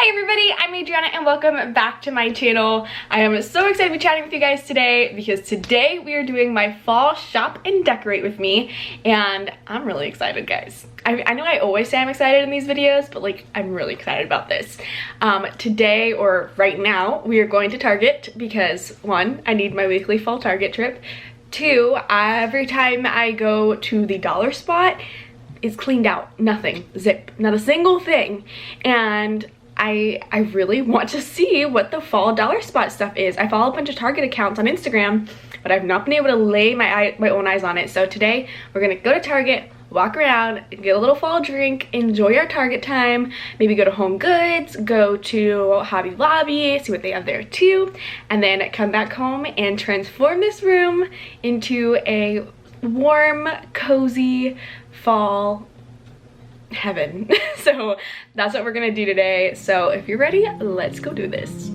Hi everybody, I'm Adriana and welcome back to my channel. I am so excited to be chatting with you guys today because today we are doing my fall shop and decorate with me, and I'm really excited, guys. I know I always say I'm excited in these videos, but like I'm really excited about this. Today, or right now, we are going to Target because one, I need my weekly fall Target trip. Two, every time I go to the dollar spot, it's cleaned out. Nothing. Zip. Not a single thing. And I really want to see what the fall dollar spot stuff is. I follow a bunch of Target accounts on Instagram, but I've not been able to lay my own eyes on it. So today we're gonna go to Target, walk around, get a little fall drink, enjoy our Target time, maybe go to Home Goods, go to Hobby Lobby, see what they have there too, and then come back home and transform this room into a warm, cozy fall heaven. So that's what we're gonna do today. So if you're ready, let's go do this.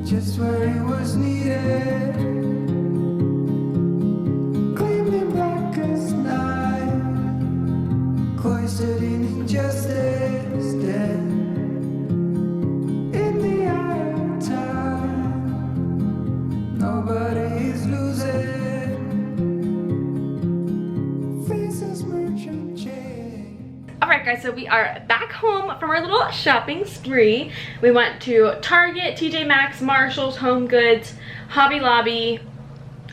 Just where it was needed, gleaming black as night, cloistered in injustice, dead in the eye of time. Nobody is losing, faces merchant change. Alright guys, so we are back home from our little shopping spree. We went to Target, TJ Maxx, Marshalls, Home Goods, Hobby Lobby.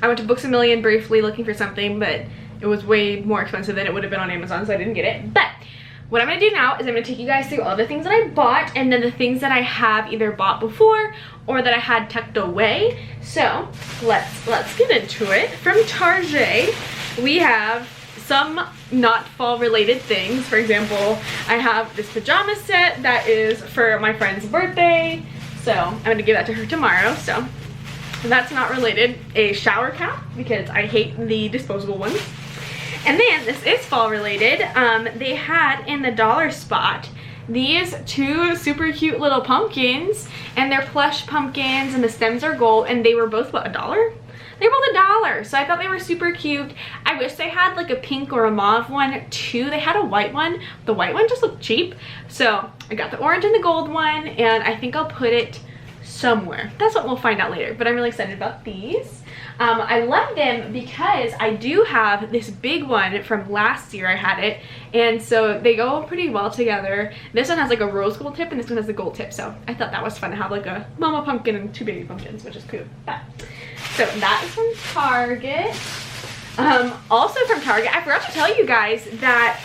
I went to Books A Million briefly looking for something, but it was way more expensive than it would have been on Amazon, so I didn't get it. But what I'm going to do now is I'm going to take you guys through all the things that I bought and then the things that I have either bought before or that I had tucked away. So let's get into it. From Target, we have some not fall related things. For example, I have this pajama set that is for my friend's birthday, so I'm gonna give that to her tomorrow, so that's not related. A shower cap because I hate the disposable ones. And then this is fall related. They had in the dollar spot these two super cute little pumpkins, and they're plush pumpkins and the stems are gold, and they were both what, $1? They were both $1, so I thought they were super cute. I wish they had like a pink or a mauve one too. They had a white one. The white one just looked cheap. So I got the orange and the gold one, and I think I'll put it somewhere. That's what we'll find out later, but I'm really excited about these. I love them because I do have this big one from last year. I had it, and so they go pretty well together. This one has like a rose gold tip and this one has a gold tip, so I thought that was fun to have like a mama pumpkin and two baby pumpkins, which is cute. But so that is from Target. Also from Target, I forgot to tell you guys that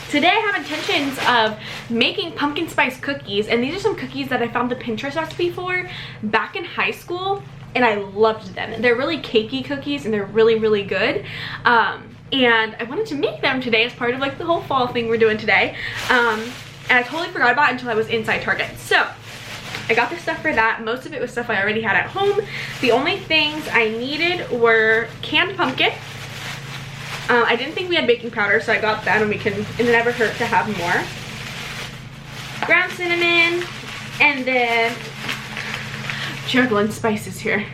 today I have intentions of making pumpkin spice cookies, and these are some cookies that I found the Pinterest recipe for back in high school, and I loved them. They're really cakey cookies and they're really, really good. And I wanted to make them today as part of like the whole fall thing we're doing today. And I totally forgot about it until I was inside Target. So I got the stuff for that. Most of it was stuff I already had at home. The only things I needed were canned pumpkin. I didn't think we had baking powder, so I got that, and it never hurt to have more. Ground cinnamon, and then juggling spices here.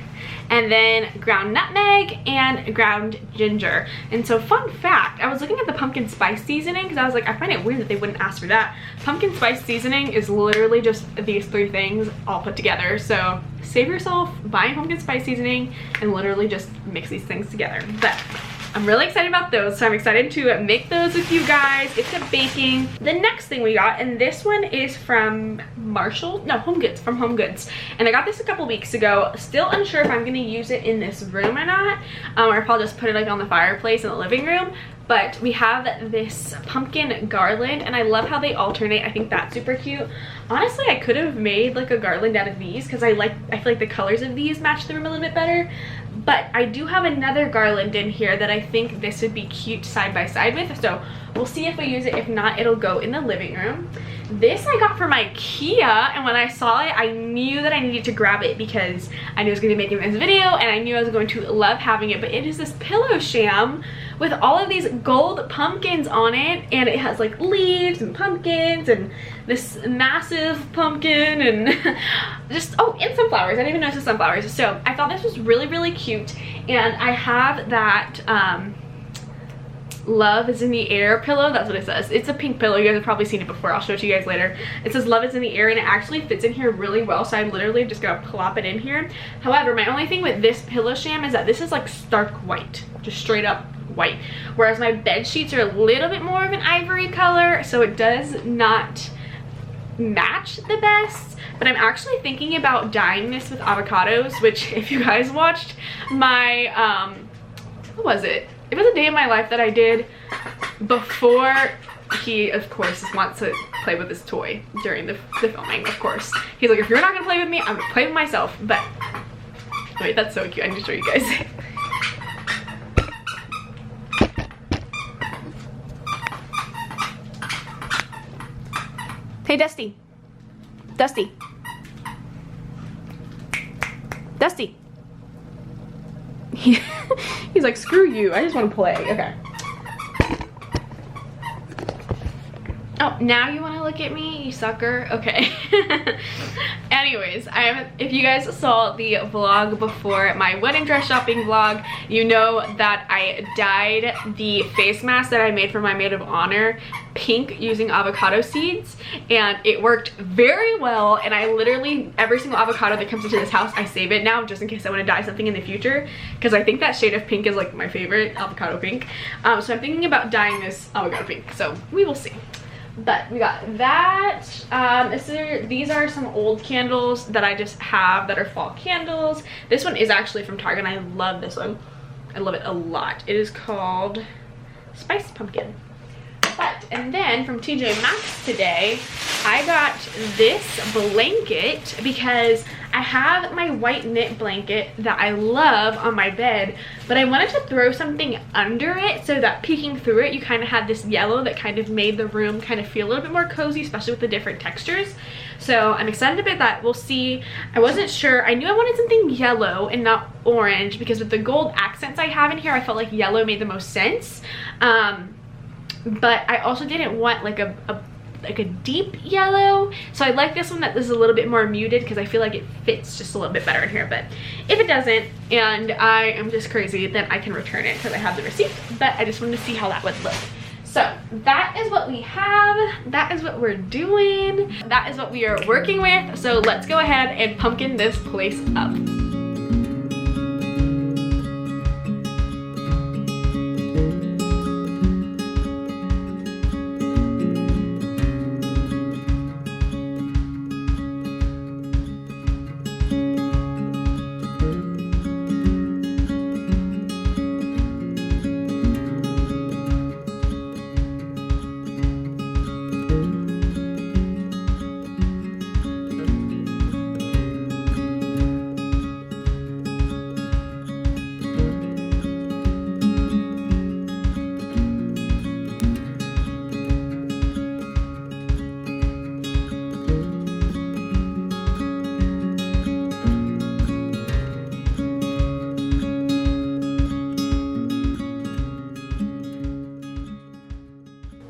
And then ground nutmeg and ground ginger. And so fun fact, I was looking at the pumpkin spice seasoning because I was like, I find it weird that they wouldn't ask for that. Pumpkin spice seasoning is literally just these three things all put together. So save yourself buying pumpkin spice seasoning and literally just mix these things together. But I'm really excited about those, so I'm excited to make those with you guys, get to baking. The next thing we got, and this one is from Home Goods, from Home Goods. And I got this a couple weeks ago. Still unsure if I'm gonna use it in this room or not, or if I'll just put it like on the fireplace in the living room. But we have this pumpkin garland, and I love how they alternate. I think that's super cute. Honestly, I could have made like a garland out of these because I feel like the colors of these match the room a little bit better. But I do have another garland in here that I think this would be cute side by side with, so we'll see if we use it. If not, it'll go in the living room. This I got from IKEA, and when I saw it, I knew that I needed to grab it because I knew I was going to be making this video, and I knew I was going to love having it. But it is this pillow sham with all of these gold pumpkins on it, and it has like leaves and pumpkins and this massive pumpkin and just, oh, and sunflowers. I didn't even notice the sunflowers. So I thought this was really, really cute. And I have that love is in the air pillow. That's what it says. It's a pink pillow. You guys have probably seen it before. I'll show it to you guys later. It says love is in the air, and it actually fits in here really well, so I'm literally just gonna plop it in here. However, my only thing with this pillow sham is that this is like stark white, just straight up white, whereas my bed sheets are a little bit more of an ivory color, so it does not match the best. But I'm actually thinking about dyeing this with avocados, which if you guys watched my what was it? It was a day in my life that I did before he, of course, wants to play with his toy during the filming, of course. He's like, if you're not gonna play with me, I'm gonna play with myself. But, wait, that's so cute. I need to show you guys. Hey, Dusty. Dusty. Dusty. He's like, screw you, I just want to play. Okay. Oh, now you want to look at me, you sucker? Okay. Anyways, if you guys saw the vlog before, my wedding dress shopping vlog, you know that I dyed the face mask that I made for my maid of honor pink using avocado seeds, and it worked very well. And I literally, every single avocado that comes into this house, I save it now just in case I want to dye something in the future, because I think that shade of pink is like my favorite, avocado pink. So I'm thinking about dyeing this avocado pink, so we will see. But we got that. These are some old candles that I just have that are fall candles. This one is actually from Target, and I love this one. I love it a lot. It is called Spice Pumpkin. And then from TJ Maxx today, I got this blanket because I have my white knit blanket that I love on my bed, but I wanted to throw something under it so that peeking through it, you kind of had this yellow that kind of made the room kind of feel a little bit more cozy, especially with the different textures. So I'm excited about that. We'll see. I wasn't sure. I knew I wanted something yellow and not orange because with the gold accents I have in here, I felt like yellow made the most sense. But I also didn't want like a deep yellow, so I like this one that is a little bit more muted because I feel like it fits just a little bit better in here. But if it doesn't and I am just crazy, then I can return it because I have the receipt. But I just wanted to see how that would look. So that is what we have. That is what we're doing. That is what we are working with. So let's go ahead and pumpkin this place up.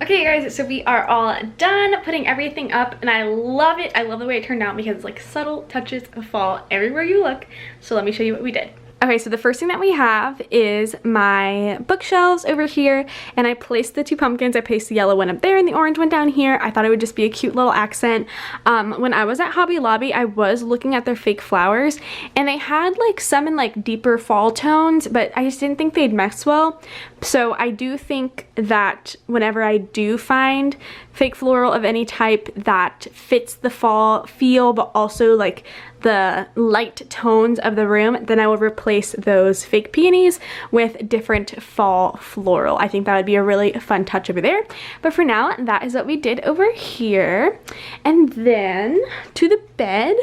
Okay guys, so we are all done putting everything up, and I love it. I love the way it turned out because it's like subtle touches of fall everywhere you look. So let me show you what we did. Okay, so the first thing that we have is my bookshelves over here, and I placed the two pumpkins. I placed the yellow one up there and the orange one down here. I thought it would just be a cute little accent. When I was at Hobby Lobby, I was looking at their fake flowers, and they had like some in like deeper fall tones, but I just didn't think they'd mix well. So I do think that whenever I do find fake floral of any type that fits the fall feel, but also like the light tones of the room, then I will replace those fake peonies with different fall floral. I think that would be a really fun touch over there. But for now, that is what we did over here. And then to the bed,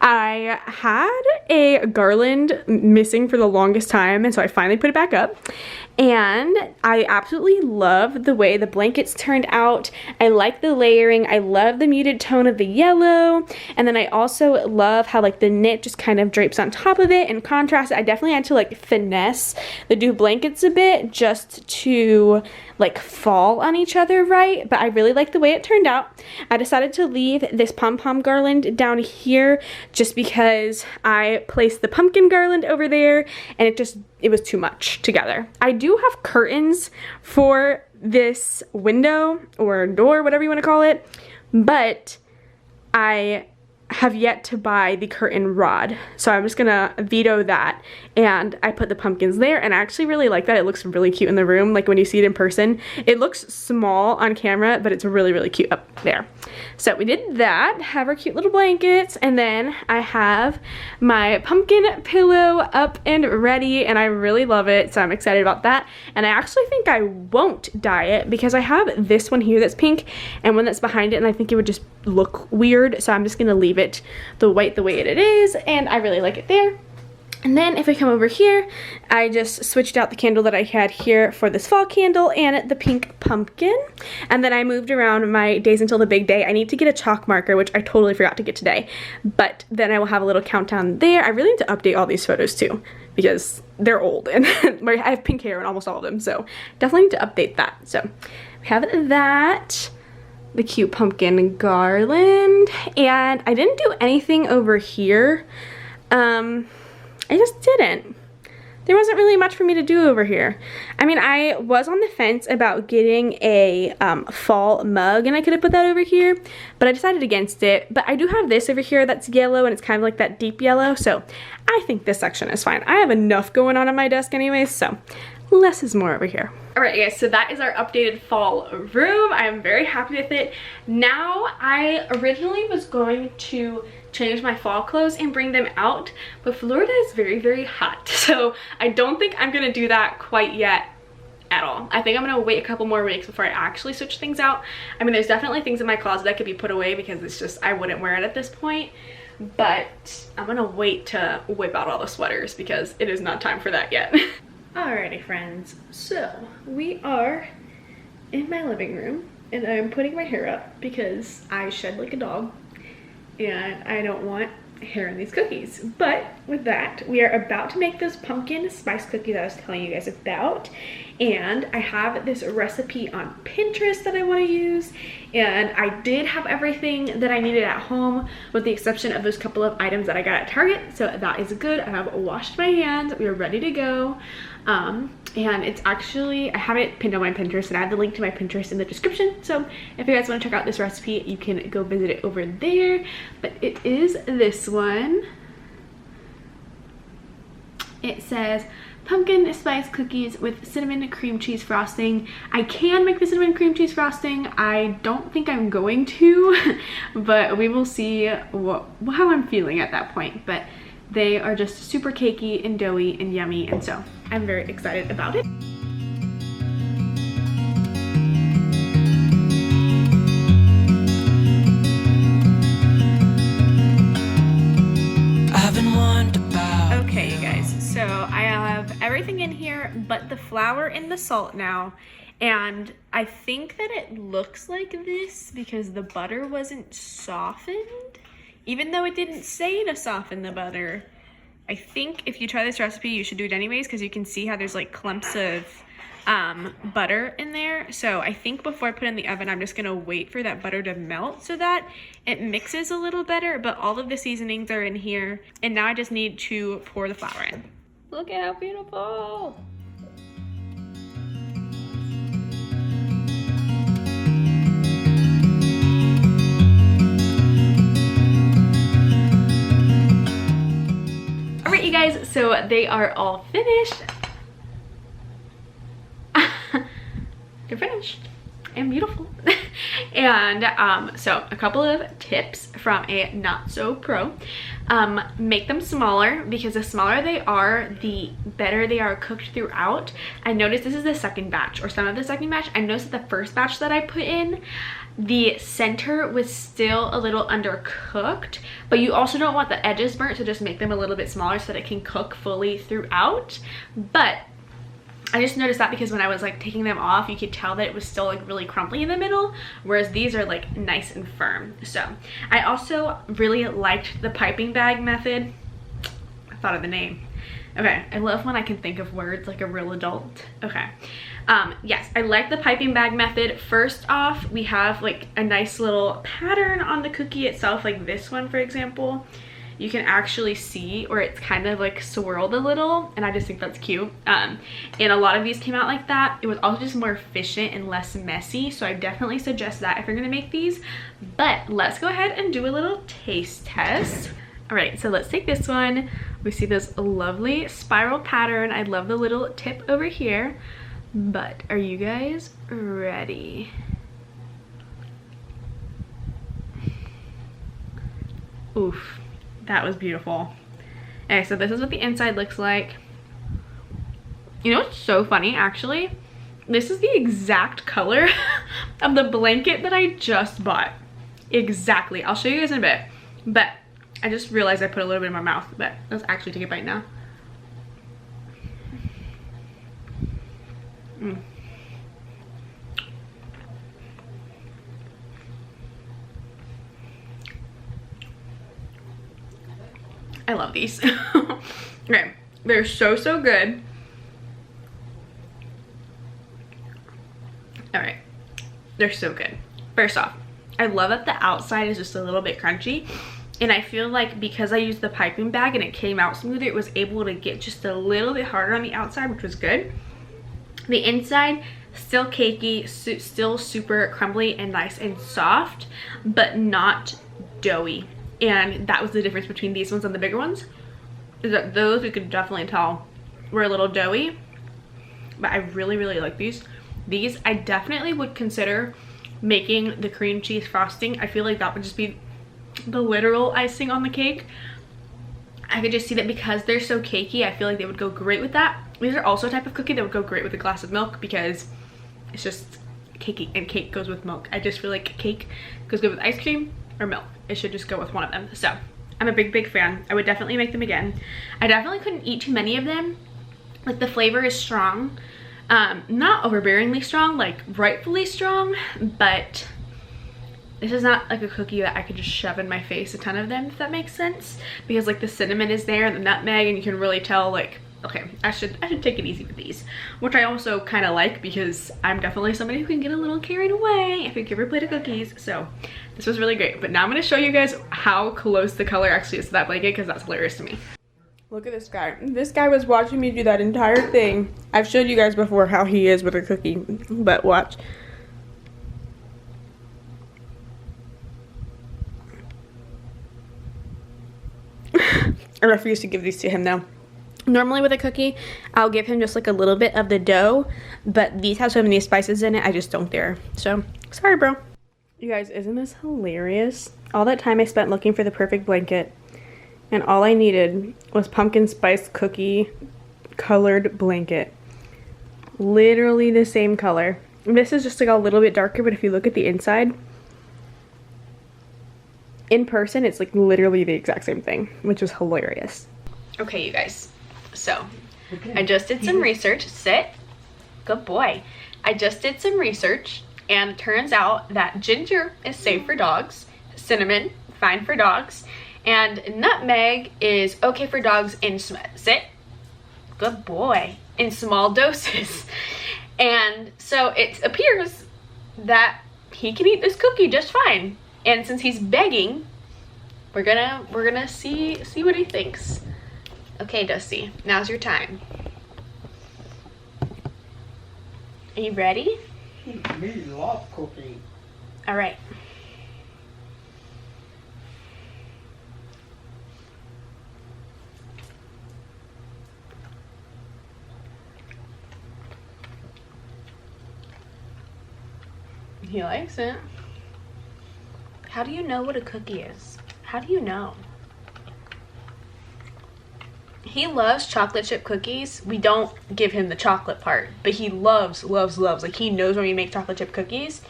I had a garland missing for the longest time, and so I finally put it back up. And I absolutely love the way the blankets turned out. I like the layering. I love the muted tone of the yellow. And then I also love how like the knit just kind of drapes on top of it and contrast. I definitely had to like finesse the two blankets a bit just to like fall on each other right, but I really like the way it turned out. I decided to leave this pom-pom garland down here just because I placed the pumpkin garland over there and it was too much together. I do have curtains for this window or door, whatever you want to call it, but I have yet to buy the curtain rod, so I'm just gonna veto that. And I put the pumpkins there, and I actually really like that. It looks really cute in the room. Like when you see it in person, it looks small on camera, but it's really, really cute up there. So we did that, have our cute little blankets, and then I have my pumpkin pillow up and ready, and I really love it, so I'm excited about that. And I actually think I won't dye it because I have this one here that's pink and one that's behind it, and I think it would just look weird, so I'm just gonna leave it the white the way it is, and I really like it there. And then if I come over here, I just switched out the candle that I had here for this fall candle and the pink pumpkin. And then I moved around my days until the big day. I need to get a chalk marker, which I totally forgot to get today. But then I will have a little countdown there. I really need to update all these photos too because they're old and I have pink hair in almost all of them. So definitely need to update that. So we have that. The cute pumpkin garland, and I didn't do anything over here. I just didn't. There wasn't really much for me to do over here. I mean, I was on the fence about getting a fall mug, and I could have put that over here, but I decided against it. But I do have this over here that's yellow, and it's kind of like that deep yellow, so I think this section is fine. I have enough going on my desk anyways, so less is more over here. Alright guys, so that is our updated fall room. I am very happy with it. Now, I originally was going to change my fall clothes and bring them out, but Florida is very, very hot. So I don't think I'm gonna do that quite yet at all. I think I'm gonna wait a couple more weeks before I actually switch things out. I mean, there's definitely things in my closet that could be put away because it's just, I wouldn't wear it at this point. But I'm gonna wait to whip out all the sweaters because it is not time for that yet. Alrighty friends, so we are in my living room and I'm putting my hair up because I shed like a dog and I don't want hair in these cookies. But with that, we are about to make those pumpkin spice cookies I was telling you guys about, and I have this recipe on Pinterest that I want to use, and I did have everything that I needed at home with the exception of those couple of items that I got at Target, so that is good. I have washed my hands, we are ready to go. And it's actually, I have it pinned on my Pinterest, and I have the link to my Pinterest in the description, so if you guys want to check out this recipe, you can go visit it over there. But it is this one. It says pumpkin spice cookies with cinnamon cream cheese frosting. I can make the cinnamon cream cheese frosting. I don't think I'm going to, but we will see how I'm feeling at that point. But they are just super cakey and doughy and yummy, and so I'm very excited about it. Okay, you guys, so I have everything in here but the flour and the salt now, and I think that it looks like this because the butter wasn't softened, even though it didn't say to soften the butter. I think if you try this recipe, you should do it anyways because you can see how there's like clumps of butter in there. So I think before I put it in the oven, I'm just gonna wait for that butter to melt so that it mixes a little better, but all of the seasonings are in here, and now I just need to pour the flour in. Look at how beautiful! Alright you guys, so they are all finished. They're finished and beautiful. And so a couple of tips from a not so pro. Make them smaller because the smaller they are, the better they are cooked throughout. I noticed this is the second batch or some of the second batch. I noticed that the first batch that I put in, the center was still a little undercooked, but you also don't want the edges burnt, so just make them a little bit smaller so that it can cook fully throughout. But I just noticed that because when I was like taking them off, you could tell that it was still like really crumbly in the middle, whereas these are like nice and firm. So I also really liked the piping bag method. I thought of the name. Okay, I love when I can think of words like a real adult. Okay, yes, I like the piping bag method. First off, we have like a nice little pattern on the cookie itself, like this one, for example. You can actually see, or it's kind of like swirled a little, and I just think that's cute. And a lot of these came out like that. It was also just more efficient and less messy, so I definitely suggest that if you're gonna make these. But let's go ahead and do a little taste test. All right, so let's take this one. We see this lovely spiral pattern. I love the little tip over here, but are you guys ready? Oof, that was beautiful. Okay, so this is what the inside looks like. You know what's so funny, actually? This is the exact color of the blanket that I just bought. Exactly. I'll show you guys in a bit, but I just realized I put a little bit in my mouth, but let's actually take a bite now. I love these. Okay, they're so good. All right, they're so good. First off, I love that the outside is just a little bit crunchy. And I feel like because I used the piping bag and it came out smoother, it was able to get just a little bit harder on the outside, which was good. The inside, still cakey, still super crumbly and nice and soft, but not doughy. And that was the difference between these ones and the bigger ones. Is that those, we could definitely tell, were a little doughy. But I really like these. These, I definitely would consider making the cream cheese frosting. I feel like that would just be the literal icing on the cake. I could just see that because they're so cakey, I feel like they would go great with that. These are also a type of cookie that would go great with a glass of milk because it's just cakey and cake goes with milk. I just feel like cake goes good with ice cream or milk. It should just go with one of them. So I'm a big fan. I would definitely make them again. I definitely couldn't eat too many of them. Like the flavor is strong, not overbearingly strong, like rightfully strong, but this is not like a cookie that I could just shove in my face, a ton of them, if that makes sense. Because like the cinnamon is there and the nutmeg, and you can really tell like, okay, I should take it easy with these. Which I also kind of like because I'm definitely somebody who can get a little carried away if you give her a plate of cookies. So this was really great. But now I'm going to show you guys how close the color actually is to that blanket because that's hilarious to me. Look at this guy. This guy was watching me do that entire thing. I've showed you guys before how he is with a cookie, but watch. I refuse to give these to him though. Normally with a cookie, I'll give him just like a little bit of the dough, but these have so many spices in it, I just don't dare. So, sorry bro. You guys, isn't this hilarious? All that time I spent looking for the perfect blanket, and all I needed was pumpkin spice cookie colored blanket. Literally the same color. This is just like a little bit darker, but if you look at the inside, in person, it's like literally the exact same thing, which was hilarious. Okay, you guys, so I just did some research. Sit, good boy. I just did some research, and it turns out that ginger is safe for dogs, cinnamon, fine for dogs, and nutmeg is okay for dogs in sit, good boy, in small doses. And so it appears that he can eat this cookie just fine. And since he's begging, we're gonna see what he thinks. Okay, Dusty, now's your time. Are you ready? Me love cookie. All right. He likes it. How do you know what a cookie is? How do you know? He loves chocolate chip cookies. We don't give him the chocolate part, but he loves, like he knows when we make chocolate chip cookies.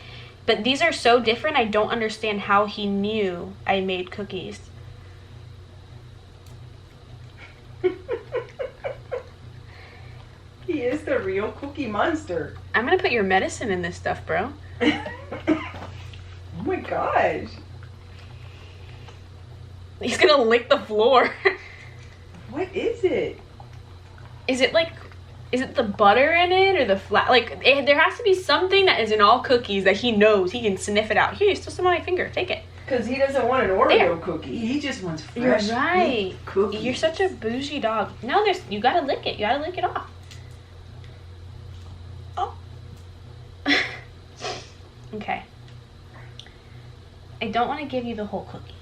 But these are so different, I don't understand how he knew I made cookies. He is the real Cookie Monster. I'm gonna put your medicine in this stuff, bro. Oh my gosh. He's gonna lick the floor. What is it? Is it the butter in it or the flat? Like, there has to be something that is in all cookies that he knows. He can sniff it out. Here, still some on my finger. Take it. Because he doesn't want an Oreo There. cookie. He just wants You're fresh right. cookies. You're such a bougie dog. No, you gotta lick it. You gotta lick it off. Oh. Okay. I don't want to give you the whole cookie.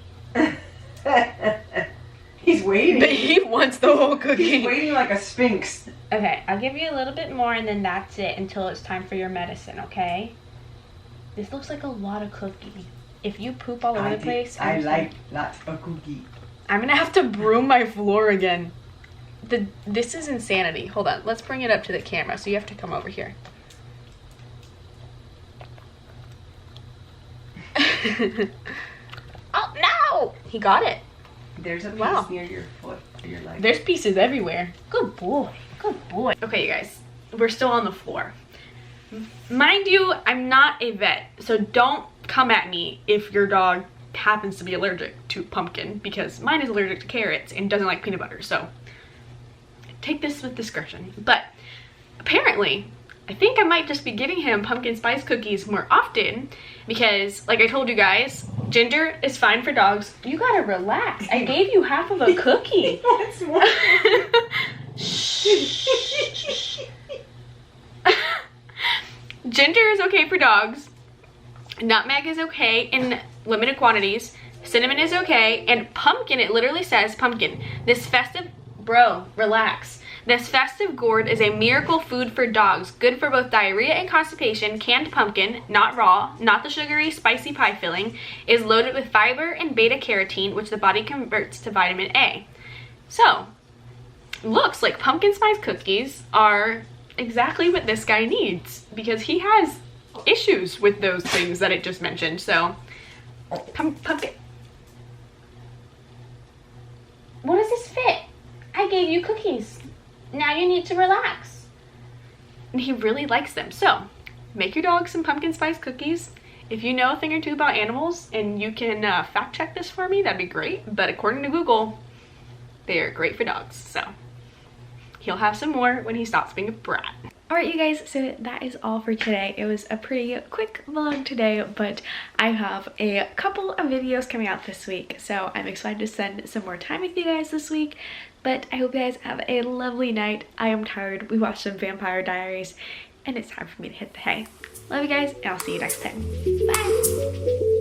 He's waiting. But he wants the whole cookie. He's waiting like a sphinx. Okay, I'll give you a little bit more and then that's it until it's time for your medicine, okay? This looks like a lot of cookie. If you poop all over the place, I like lots of cookie. I'm gonna have to broom my floor again. This is insanity. Hold on, let's bring it up to the camera. So you have to come over here. Oh no! He got it. There's a piece Wow. near your foot. Your leg. There's pieces everywhere. Good boy. Good boy. Okay, you guys. We're still on the floor. Mind you, I'm not a vet, so don't come at me if your dog happens to be allergic to pumpkin, because mine is allergic to carrots and doesn't like peanut butter, so take this with discretion. But apparently, I think I might just be giving him pumpkin spice cookies more often because, like I told you guys, ginger is fine for dogs. You gotta relax. I gave you half of a cookie. He wants more. Ginger is okay for dogs. Nutmeg is okay in limited quantities. Cinnamon is okay. And pumpkin, it literally says pumpkin. This festive, bro, relax. This festive gourd is a miracle food for dogs. Good for both diarrhea and constipation. Canned pumpkin, not raw, not the sugary, spicy pie filling, is loaded with fiber and beta carotene, which the body converts to vitamin A. So, looks like pumpkin spice cookies are exactly what this guy needs because he has issues with those things that I just mentioned. So, pumpkin. What does this fit? I gave you cookies. Now you need to relax. And he really likes them. So, make your dog some pumpkin spice cookies. If you know a thing or two about animals and you can fact check this for me, that'd be great. But according to Google, they are great for dogs. So, he'll have some more when he stops being a brat. Alright you guys, so that is all for today. It was a pretty quick vlog today, but I have a couple of videos coming out this week, so I'm excited to spend some more time with you guys this week. But I hope you guys have a lovely night. I am tired. We watched some Vampire Diaries, and it's time for me to hit the hay. Love you guys, and I'll see you next time. Bye!